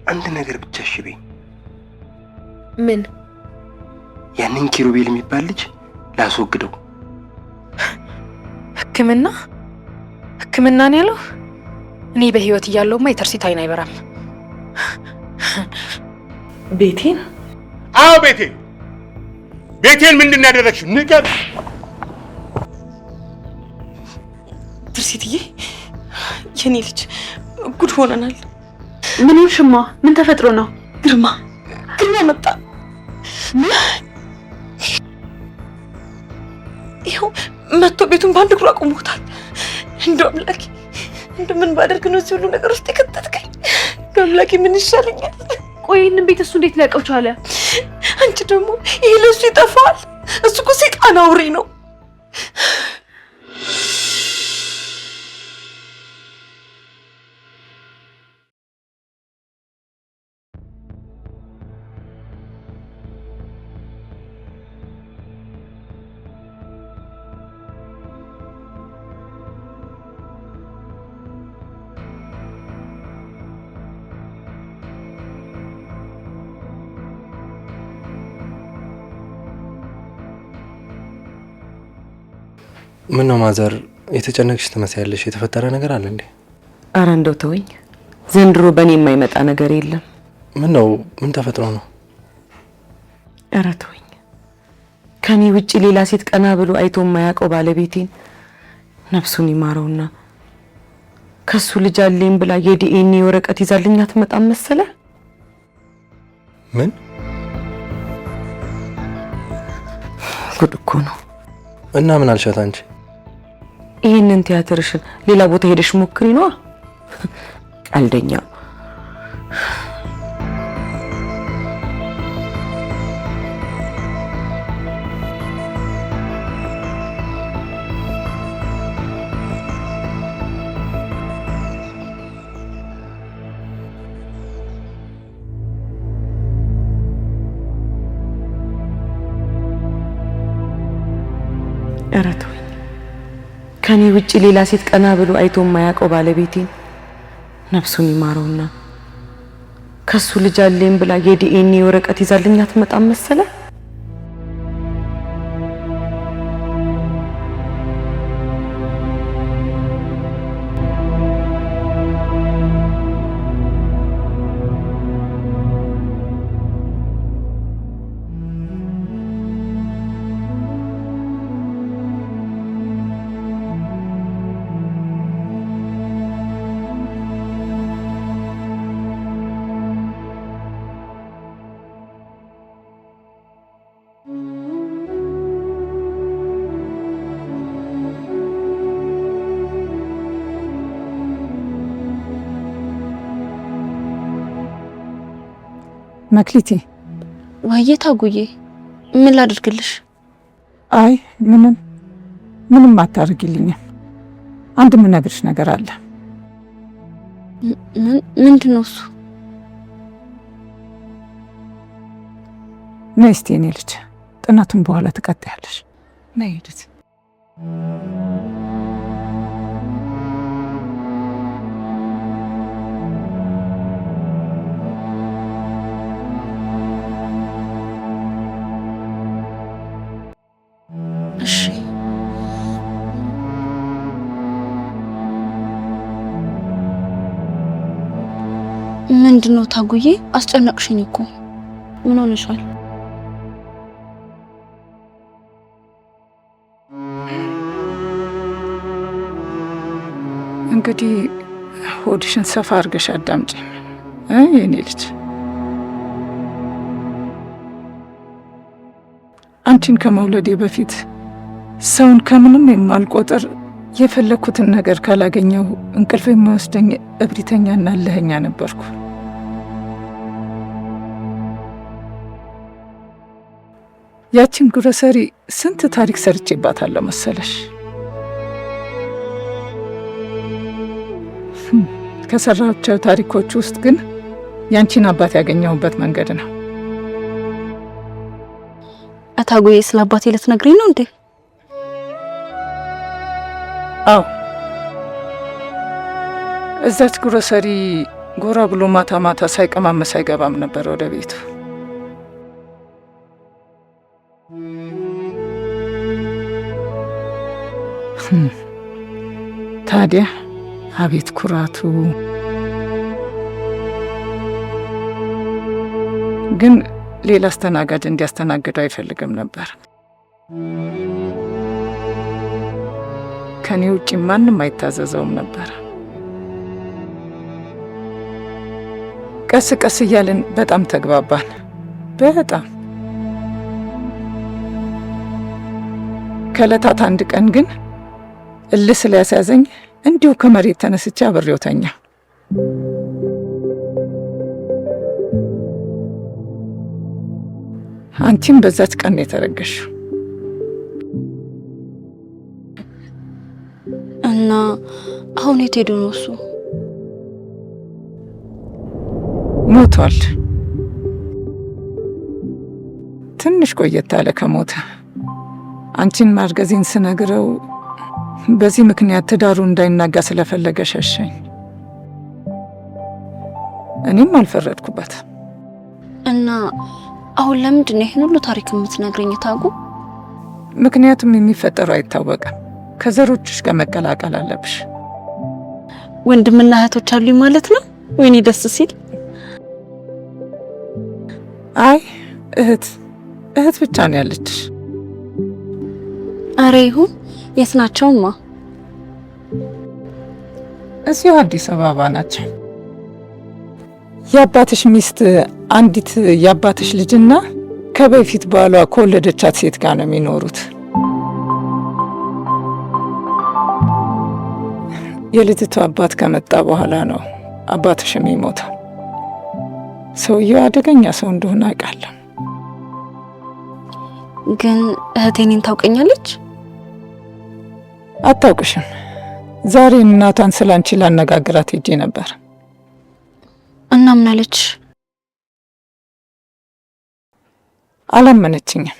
አንድ ነገር ብቻ እሺ በይኝ። ምን? ያንን ኪሩቤል የሚባል ልጅ ላስወግደው። ህክምና ነው ያለው? እኔ በህይወት እያለሁማ የተርሲት አይን አይበራም። ቤቴን? አዎ ቤቴን ምንድን ነው ያደረግሽው? ንገር። ትርሲትዬ የኔ ልጅ ጉድ ሆነናል። ምን ይሽማ? ምን ተፈጥሮ ነው? ግርማ መጣ። ይኸው መጥቶ ቤቱን በአንድ እግሩ አቁሞታል። እንደው አምላኬ እንደምን ባደርግ ነው እዚህ ሁሉ ነገር ውስጥ የከተትከኝ? አምላኬ ምን ይሻለኛል? ቆይ ይህንን ቤት እሱ እንዴት ሊያውቀው ቻለ? አንቺ ደግሞ ይሄ ለእሱ ይጠፋል። እሱ እኮ ሰይጣን አውሬ ነው። ምን ነው ማዘር የተጨነቅሽ ትመስያለሽ? የተፈጠረ ነገር አለ እንዴ? አረ እንደው ተወኝ። ዘንድሮ በእኔ የማይመጣ ነገር የለም። ምን ነው? ምን ተፈጥሮ ነው? አረ ተወኝ። ከኔ ውጪ ሌላ ሴት ቀና ብሎ አይቶ የማያውቀው ባለቤቴን ነፍሱን ይማረውና ከሱ ልጅ አለኝ ብላ የዲኤንኤ ወረቀት ይዛልኝ አትመጣም መሰለ። ምን? ጉድ እኮ ነው። እና ምን አልሻት አንቺ? ይሄንን ቲያትርሽን ሌላ ቦታ ሄደሽ ሞክሪ ነው። ቀልደኛ። እረቱ ከኔ ውጪ ሌላ ሴት ቀና ብሎ አይቶ የማያውቀው ባለቤቴን ነፍሱን ይማረውና ከሱ ልጅ አለኝ ብላ የዲኤንኤ ወረቀት ይዛልኝ አትመጣም መሰለ። መክሊቴ ወይዬ ታጉዬ ምን ላድርግልሽ? አይ ምንም አታርጊልኝም። አንድ የምነግርሽ ነገር አለ። ምንድነው እሱ? ነይ እስቲ የኔ ልጅ ጥናቱን በኋላ ትቀጥያለሽ። ነይ ሂድ። ምንድነው ታጉዬ? አስጨነቅሽኝ እኮ። ምን ሆነሻል? እንግዲህ ሆድሽን ሰፋ አድርገሽ አዳምጪኝ የኔ ልጅ። አንቺን ከመውለዴ በፊት ሰውን ከምንም የማልቆጥር የፈለኩትን ነገር ካላገኘው እንቅልፍ የሚወስደኝ እብሪተኛና እልህኛ ነበርኩ። ያችን ግሮሰሪ ስንት ታሪክ ሰርቼባታለሁ መሰለሽ። ከሰራቸው ታሪኮች ውስጥ ግን ያንቺን አባት ያገኘሁበት መንገድ ነው። አታጎዬ ስለ አባቴ ልትነግሪኝ ነው እንዴ? አዎ፣ እዛች ግሮሰሪ ጎራ ብሎ ማታ ማታ ሳይቀማመስ አይገባም ነበር ወደ ቤቱ። ታዲያ አቤት ኩራቱ! ግን ሌላ አስተናጋጅ እንዲያስተናግደው አይፈልግም ነበር። ከኔ ውጪ ማንም አይታዘዘውም ነበር። ቀስ ቀስ እያልን በጣም ተግባባን። በጣም ከዕለታት አንድ ቀን ግን እልህ ስለያስያዘኝ እንዲሁ ከመሬት ተነስቼ አብሬው ተኛ። አንቺም በዛች ቀን የተረገሽው እና አሁን የት ሄዶ ነው እሱ? ሞቷል። ትንሽ ቆየት አለ ከሞተ። አንቺን ማርገዜን ስነግረው በዚህ ምክንያት ትዳሩ እንዳይናጋ ስለፈለገ ሸሸኝ። እኔም አልፈረድኩበት። እና አሁን ለምንድን ነው ይሄን ሁሉ ታሪክ የምትነግረኝ ታጉ? ምክንያቱም የሚፈጠረው አይታወቅም። ከዘሮችሽ ጋር መቀላቀል አለብሽ። ወንድምና እህቶች አሉኝ ማለት ነው? ወይኔ ደስ ሲል። አይ እህት ብቻ ነው ያለችሽ። አረ ይሁን። የት ናቸውማ? እዚሁ አዲስ አበባ ናቸው። የአባትሽ ሚስት አንዲት የአባትሽ ልጅና ከበፊት ባሏ ከወለደቻት ሴት ጋር ነው የሚኖሩት። የልጅቷ አባት ከመጣ በኋላ ነው አባትሽ የሚሞተው። ሰውየው አደገኛ ሰው እንደሆነ አውቃለሁ። ግን እህቴን ታውቀኛለች? አታውቅሽም። ዛሬ እናቷን ስላንቺ ላነጋግራት ሄጄ ነበር። እና ምን አለች? አላመነችኝም።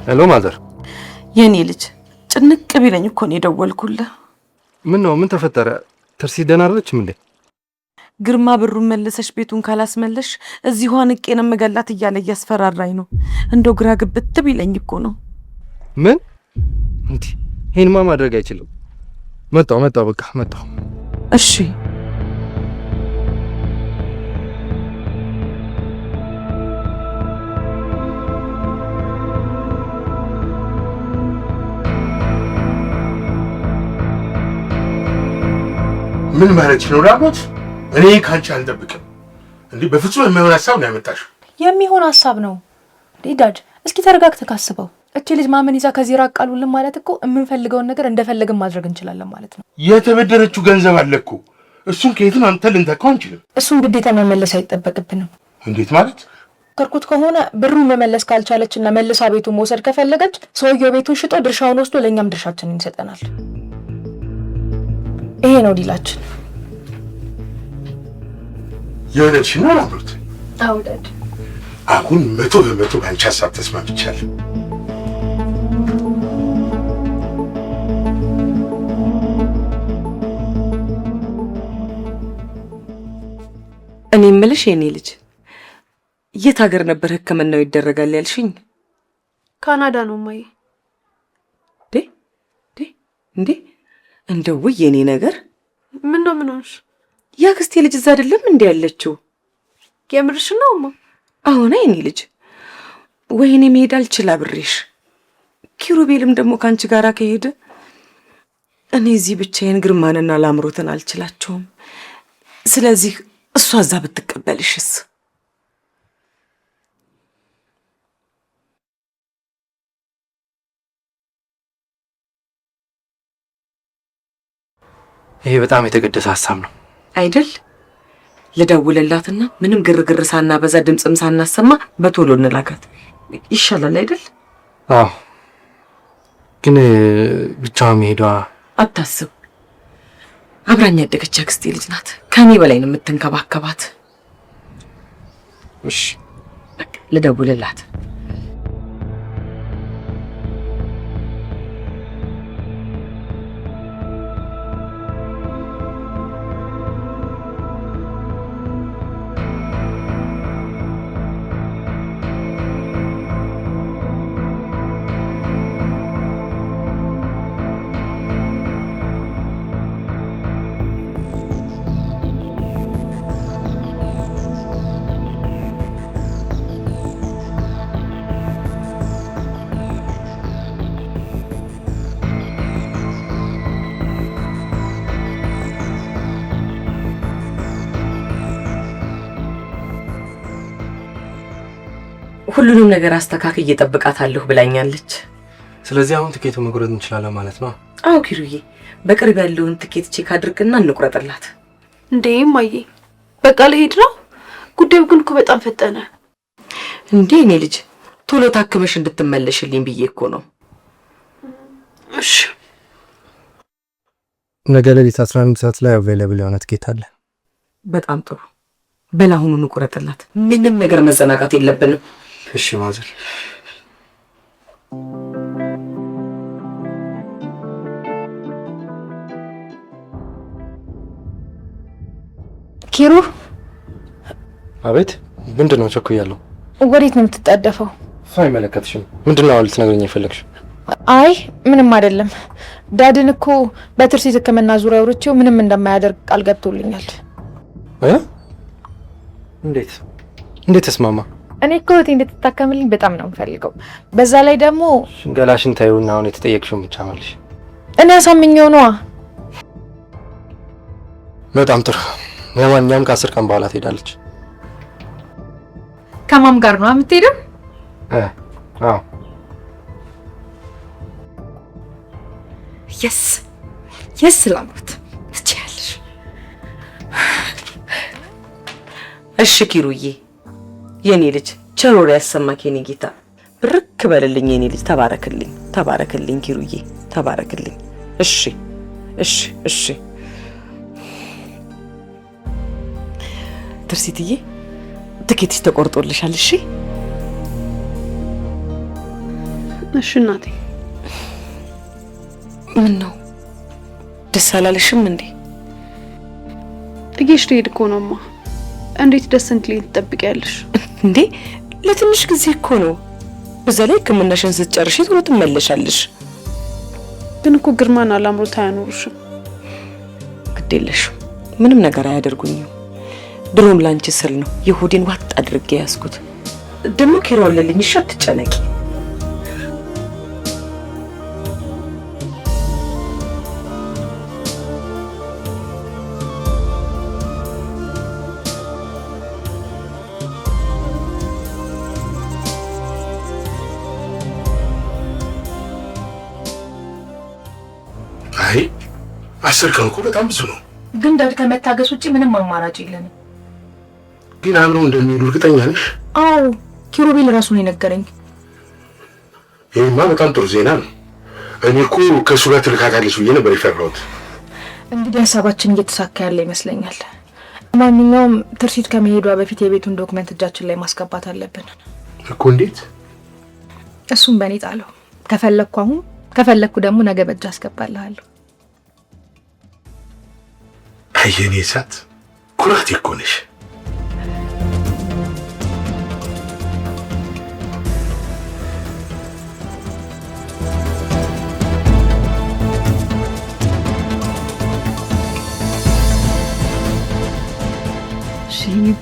ሄሎ ማዘር። የኔ ልጅ ጭንቅ ቢለኝ እኮ ነው የደወልኩልህ። ምን ነው? ምን ተፈጠረ? ትርሲ ደህና አይደለችም እንዴ? ግርማ ብሩን መልሰሽ ቤቱን ካላስመለሽ እዚሁ አንቄ ነው መገላት እያለ እያስፈራራኝ ነው። እንደው ግራ ግብት ቢለኝ እኮ ነው። ምን እንዴ? ይሄንማ ማድረግ አይችልም። መጣው በቃ መጣው። እሺ ምን ማለት ነው ራቦት? እኔ ካንቺ አልጠብቅም እንዴ! በፍጹም የማይሆን ሐሳብ ነው ያመጣሽው። የሚሆን ሐሳብ ነው ዳድ። እስኪ ተረጋግተህ ካስበው። እቺ ልጅ ማመን ይዛ ከዚህ ራቅ አሉልን ማለት እኮ የምንፈልገውን ነገር እንደፈለግን ማድረግ እንችላለን ማለት ነው። የተበደረችው ገንዘብ አለ እኮ፣ እሱን ከየትም አምጥተን ልንተካው አንችልም። እሱን ግዴታ መመለስ አይጠበቅብንም። እንዴት ማለት? ከርኩት ከሆነ ብሩን መመለስ ካልቻለችና መልሳ ቤቱን መውሰድ ከፈለገች ሰውየው ቤቱን ሽጦ ድርሻውን ወስዶ ለኛም ድርሻችንን ይሰጠናል። ይሄ ነው ዲላችን። የሆነች ነው ራቦት? አዎ ዳድ። አሁን 100% ባንቺ ሐሳብ ተስማምቻለሁ። እኔ የምልሽ የኔ ልጅ የት ሀገር ነበር ሕክምናው ይደረጋል ያልሽኝ? ካናዳ ነው ማዬ። እንዴ እንደው የኔ ነገር ምን ሆንሽ? ያክስቴ ልጅ እዛ አይደለም እንዴ ያለችው? የምርሽ ነውማ? አሁን የኔ ልጅ ወይኔ መሄድ አልችል አብሬሽ። ኪሩቤልም ደግሞ ካንቺ ጋራ ከሄደ እኔ እዚህ ብቻዬን ግርማንና ላምሮትን አልችላቸውም። ስለዚህ እሷ እዛ ብትቀበልሽስ? ይሄ በጣም የተቀደሰ ሀሳብ ነው አይደል? ልደውልላትና ምንም ግርግር ሳናበዛ ድምጽም ሳናሰማ በቶሎ እንላካት ይሻላል አይደል? አዎ፣ ግን ብቻዋን መሄዷ አታስብ። አብራኝ ያደገች አክስቴ ልጅ ናት። ከኔ በላይ ነው የምትንከባከባት። እሺ በቃ ልደውልላት። ሁሉንም ነገር አስተካክዬ እጠብቃታለሁ ብላኛለች። ስለዚህ አሁን ትኬቱ መቁረጥ እንችላለን ማለት ነው? አዎ ኪሩዬ፣ በቅርብ ያለውን ትኬት ቼክ አድርግና እንቁረጥላት። እንዴ ማዬ፣ በቃ ልሄድ ነው። ጉዳዩ ግን እኮ በጣም ፈጠነ። እንዴ እኔ ልጅ ቶሎ ታክመሽ እንድትመለሽልኝ ብዬ እኮ ነው። እሺ ነገ ሌሊት 11 ሰዓት ላይ አቬይላብል የሆነ ትኬት አለ። በጣም ጥሩ። በላሁኑ እንቁረጥላት። ምንም ነገር መዘናጋት የለብንም። እሺ ማዘር። ኪሩ። አቤት። ምንድነው? ቸኩያለሁ። ወዴት ነው የምትጣደፈው? አይመለከትሽም። ምንድነው ልትነግረኝ የፈለግሽው? አይ ምንም አይደለም። ዳድን እኮ በትርሲት ሕክምና ዙሪያ አውርቼው ምንም እንደማያደርግ ቃል ገብቶልኛል። እንዴት ተስማማ? እኔ እኮ እህቴ እንድትታከምልኝ በጣም ነው የምፈልገው። በዛ ላይ ደግሞ ሽንገላሽን ታዩና አሁን የተጠየቅሽውን ብቻ መልሽ። እኔ አሳምኜው ነዋ። በጣም ጥሩ። ለማንኛውም ከ10 ቀን በኋላ ትሄዳለች። ከማም ጋር ነው የምትሄደው? አዎ። የስ ላምሮት ትችያለሽ። እሺ ኪሩዬ የኔ ልጅ ቸሮር ያሰማክ የኔ ጌታ። ብርክ በልልኝ የኔ ልጅ። ተባረክልኝ ኪሩዬ፣ ተባረክልኝ። እሺ ትርሲትዬ ትኬትሽ ተቆርጦልሻል። እሺ እናቴ። ምን ነው ደስ አላለሽም እንዴ? ጥጌሽ ልሄድ እኮ ነውማ። እንዴት ደስ እንድትለኝ ትጠብቂያለሽ እንዴ? ለትንሽ ጊዜ እኮ ነው። በዛ ላይ ሕክምናሽን ስትጨርሺ ቶሎ ትመለሻለሽ። ግን እኮ ግርማና ላምሮት አያኖሩሽም። ግድ የለሽም፣ ምንም ነገር አያደርጉኝም። ድሮም ላንቺ ስል ነው የሆዴን ዋጥ አድርጌ ያዝኩት። ደግሞ ኪሮ አለልኝ። እሺ አትጨነቂ። አይ 10 ቀን እኮ በጣም ብዙ ነው። ግን ዳድ ከመታገስ ውጪ ምንም አማራጭ የለንም። ግን አብረው እንደሚሄዱ እርግጠኛ ነሽ? አዎ ኪሩቤል ራሱ ነው የነገረኝ። ይሄማ በጣም ጥሩ ዜና ነው። እኔ እኮ ከእሱ ጋር ትልካታለች ብዬ ነበር የፈራሁት። እንግዲህ ሀሳባችን እየተሳካ ያለ ይመስለኛል። ማንኛውም ትርሲት ከመሄዷ በፊት የቤቱን ዶክመንት እጃችን ላይ ማስገባት አለብን እኮ። እንዴት? እሱም በእኔ ጣለው። ከፈለኩ አሁን፣ ከፈለኩ ደግሞ ነገ በእጅ አስገባልሃለሁ። አየኔ እሳት ኩራት እኮ ነሽ።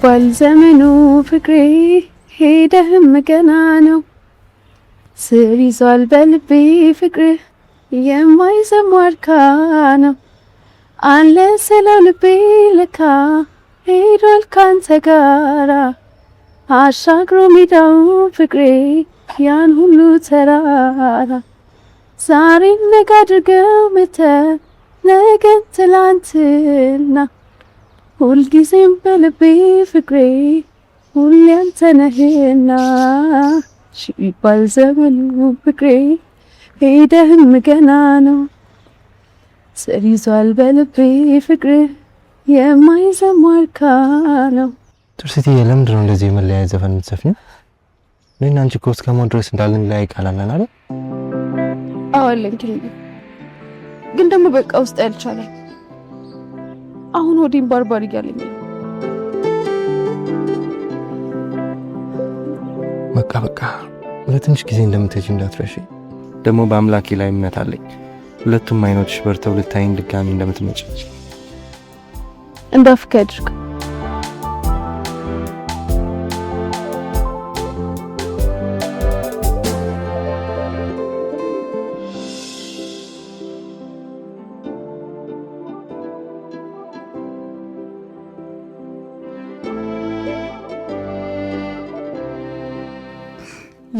ይባል ዘመኑ ፍቅሬ ሄደህም ገና ነው ስር ይዟል በልቤ ፍቅር የማይዘሟርካ ነው አለ ስለው ልቤ ለካ ሄዷል ካንተ ጋራ አሻግሮ ሜዳው ፍቅሬ ያን ሁሉ ተራራ ዛሬን ነገ አድርገው መተህ ነገን ትላንትና ሁልጊዜም በልቤ ፍቅሬ ሁሌ አንተ ነህና ይባል ዘመኑ ፍቅሬ ሄደህም ገና ነው ስር ይዟል በልቤ ፍቅር የማይዘሟርካ ነው። ትርሲትዬ ለምንድን ነው እንደዚህ የመለያየት ዘፈን የምትዘፍኚው? እኔና አንቺ እኮ እስከሞት ድረስ እንዳልንለያይ ቃል አለን አይደል? አዎ አለን ግን ደግሞ በቃ ውስጥ ያልቻለ አሁን ወዲን ባርባር እያለኝ በቃ ለትንሽ ጊዜ እንደምትሄጂ እንዳትረሺ። ደግሞ በአምላኬ ላይ እምነት አለኝ። ሁለቱም አይኖችሽ በርተው ልታይኝ ድጋሚ እንደምትመጪ እንዳፍክ ያድርግ።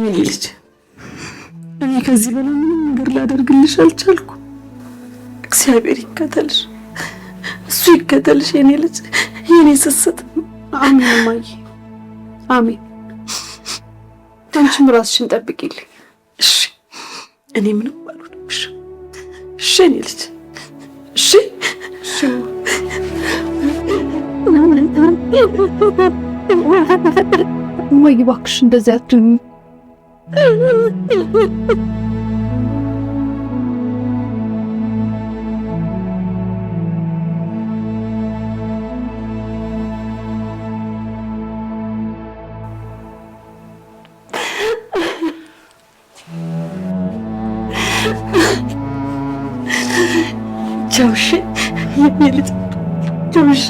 የኔ ልጅ እኔ ከዚህ በላይ ምንም ነገር ላደርግልሽ አልቻልኩ። እግዚአብሔር ይከተልሽ፣ እሱ ይከተልሽ የኔ ልጅ፣ የኔ ስስት። አሜን እማዬ አሜን። አንቺም ራስሽን ጠብቂልኝ እሺ? እኔ ምንም አልሆንብሽ። እሺ የኔ ልጅ፣ እሺ እሺ። እማዬ እባክሽ እንደዚህ አትሁኚ። ቻውሽ የኔ ልጅ ቻውሽ።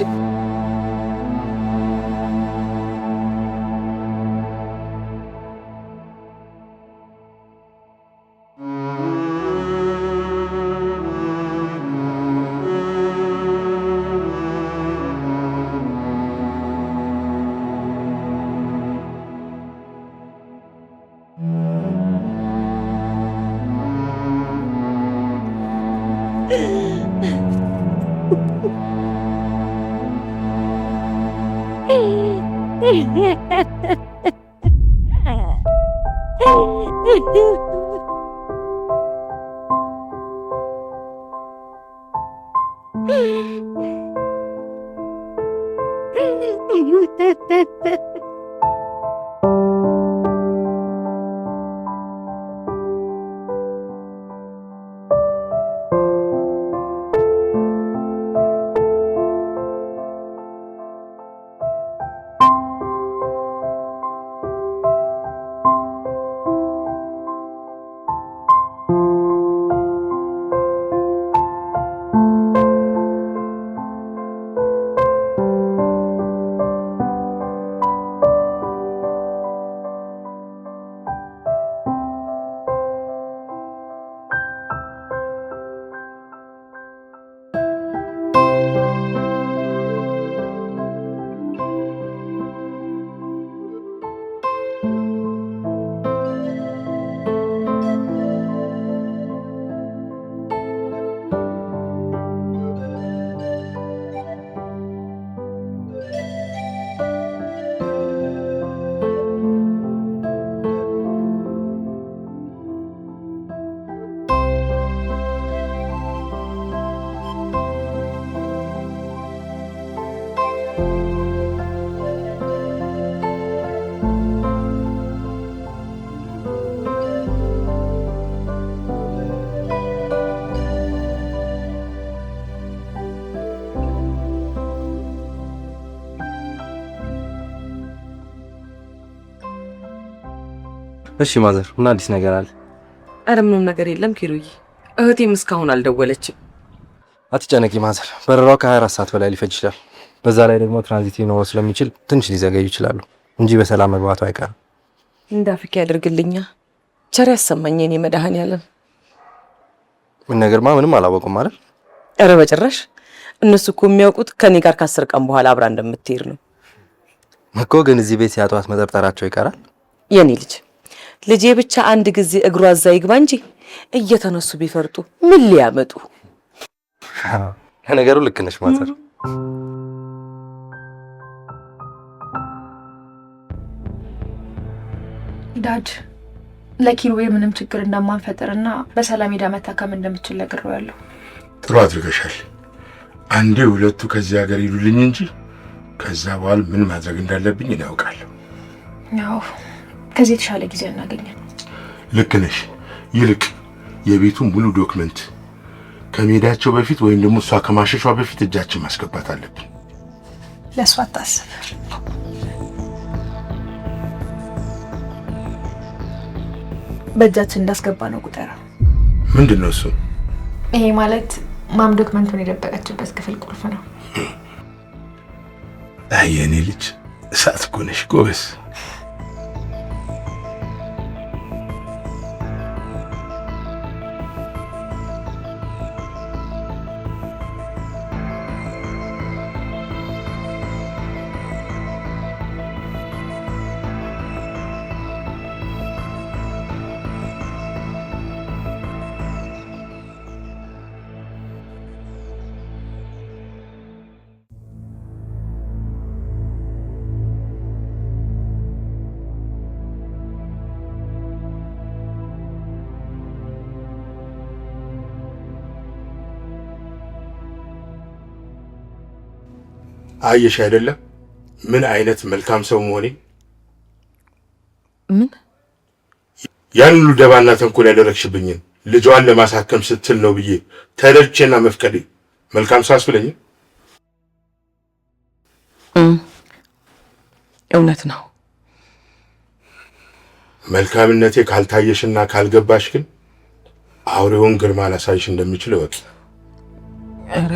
እሺ ማዘር፣ ምን አዲስ ነገር አለ? ኧረ ምንም ነገር የለም ኪሩዬ። እህቴም እስካሁን አልደወለችም። አትጨነቂ ማዘር፣ በረራው ከ24 ሰዓት በላይ ሊፈጅ ይችላል። በዛ ላይ ደግሞ ትራንዚት ሊኖረው ስለሚችል ትንሽ ሊዘገዩ ይችላሉ እንጂ በሰላም መግባቱ አይቀርም። እንዳፍክ ያድርግልኛ። ቸር ያሰማኝ የኔ መድኃኔዓለም። ምን ነገርማ ምንም አላወቁም ማለት? ኧረ በጭራሽ። እነሱ እኮ የሚያውቁት ከኔ ጋር ከ10 ቀን በኋላ አብራ እንደምትሄድ ነው እኮ። ግን እዚህ ቤት ሲያጧት መጠርጠራቸው ይቀራል። የኔ ልጄ ብቻ አንድ ጊዜ እግሯ እዛ ይግባ እንጂ እየተነሱ ቢፈርጡ ምን ሊያመጡ? ነገሩ ልክ ነሽ ማዘር። ዳድ ለኪሩቤ ምንም ችግር እንደማንፈጥርና በሰላም ሄዳ መታከም እንደምችል ነግሬዋለሁ። ጥሩ አድርገሻል። አንዴ ሁለቱ ከዚህ ሀገር ይሉልኝ እንጂ ከዛ በኋላ ምን ማድረግ እንዳለብኝ እኔ አውቃለሁ። ያው ከዚህ የተሻለ ጊዜ እናገኛለን። ልክ ነሽ። ይልቅ የቤቱን ሙሉ ዶክመንት ከመሄዳቸው በፊት ወይም ደግሞ እሷ ከማሸሿ በፊት እጃችን ማስገባት አለብን። ለእሷ አታስብ። በእጃችን እንዳስገባ ነው ቁጠራ። ምንድን ነው እሱ? ይሄ ማለት ማም ዶክመንቱን የደበቀችበት ክፍል ቁልፍ ነው። አይ የኔ ልጅ እሳት እኮ ነሽ ጎበዝ። አየሽ አይደለም ምን አይነት መልካም ሰው መሆኔ? ምን ያን ሁሉ ደባና ተንኮል ያደረግሽብኝን ልጇን ለማሳከም ስትል ነው ብዬ ተረድቼና መፍቀዴ መልካም ሰው አስብለኝ። እውነት ነው። መልካምነቴ ካልታየሽና ካልገባሽ ግን አውሬውን ግርማ ላሳይሽ እንደሚችል እወቂ። ኧረ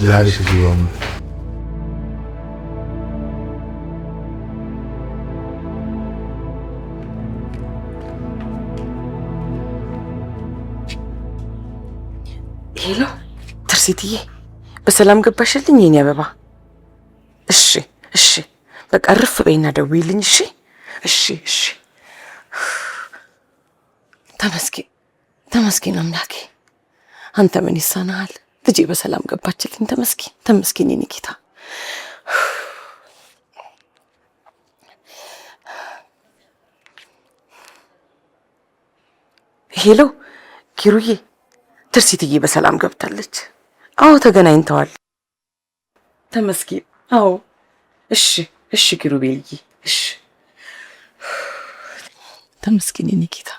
ዛሬ ሲሆን ሄሎ ትርሲትዬ፣ በሰላም ገባሽልኝ የኔ አበባ? እሺ እሺ፣ በቃ እርፍ በይና ደውይልኝ። እሺ እሺ እሺ። ተመስገን ተመስገን አምላኬ፣ አንተ ምን ይሳናሃል? ልጄ በሰላም ገባችልኝ። ተመስገን ተመስገን የኔ ጌታ። ሄሎ ኪሩዬ፣ ትርሲትዬ በሰላም ገብታለች። አዎ ተገናኝተዋል። ተመስገን። አዎ እሺ እሺ ኪሩቤልዬ፣ እሺ ተመስገን የኔ ጌታ።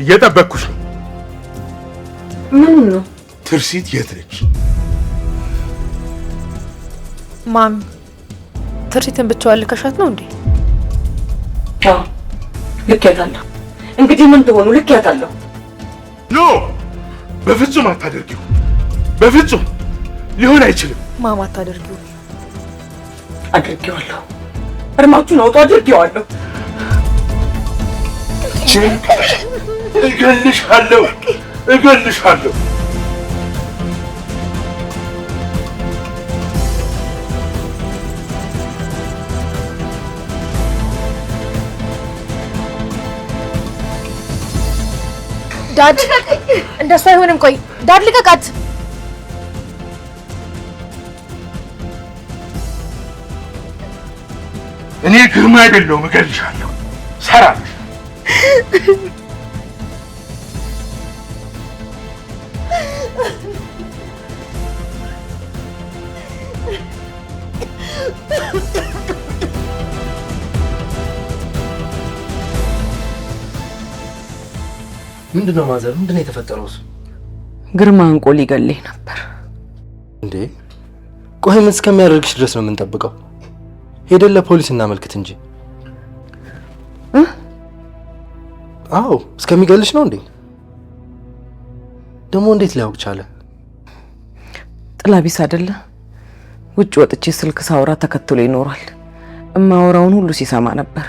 እየጠበቅኩሽ ነው። ምን ነው? ትርሲት የት ነች? ማም ትርሲትን ብቻዋን ልከሻት ነው እንዴ? አዎ ልክ ያታለሁ። እንግዲህ ምን ትሆኑ ልክ ያታለሁ። ኖ በፍጹም አታደርጊው። በፍጹም ሊሆን አይችልም። ማማ አታደርጊው። አድርጌዋለሁ። እርማችሁን አውጡ። አድርጌዋለሁ። እገልሻለሁ እገልሻለሁ። ዳድ እንደሱ አይሆንም። ቆይ ዳድ ልቀቃት። እኔ ግርማ አይደለሁም፣ እገልሻለሁ። ሰራለሽ ምንድነው ማዘር? ምንድነው የተፈጠረው? ግርማ አንቆ ሊገለኝ ነበር። እንዴ ቆይ ምን እስከሚያደርግሽ ድረስ ነው የምንጠብቀው? ሄደን ለፖሊስ እናመልክት እንጂ። አዎ እስከሚገልሽ ነው እንዴ? ደግሞ እንዴት ሊያውቅ ቻለ? ጥላቢስ አይደለ? ውጭ ወጥቼ ስልክ ሳውራ ተከትሎ ይኖራል። እማወራውን ሁሉ ሲሰማ ነበር።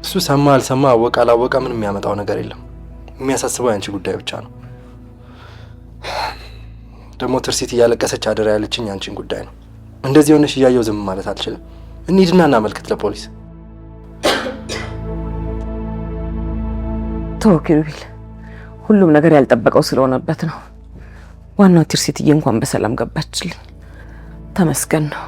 እሱ ሰማ አልሰማ አወቀ አላወቀ ምንም የሚያመጣው ነገር የለም። የሚያሳስበው ያንቺ ጉዳይ ብቻ ነው። ደግሞ ትርሲት እያለቀሰች አደራ ያለችኝ ያንቺን ጉዳይ ነው። እንደዚህ ሆነሽ እያየው ዝም ማለት አልችልም። እንሂድና እናመልክት ለፖሊስ። ተው ኪሩቤል፣ ሁሉም ነገር ያልጠበቀው ስለሆነበት ነው። ዋናው ትርሲትዬ እንኳን በሰላም ገባችልኝ። ተመስገን ነው።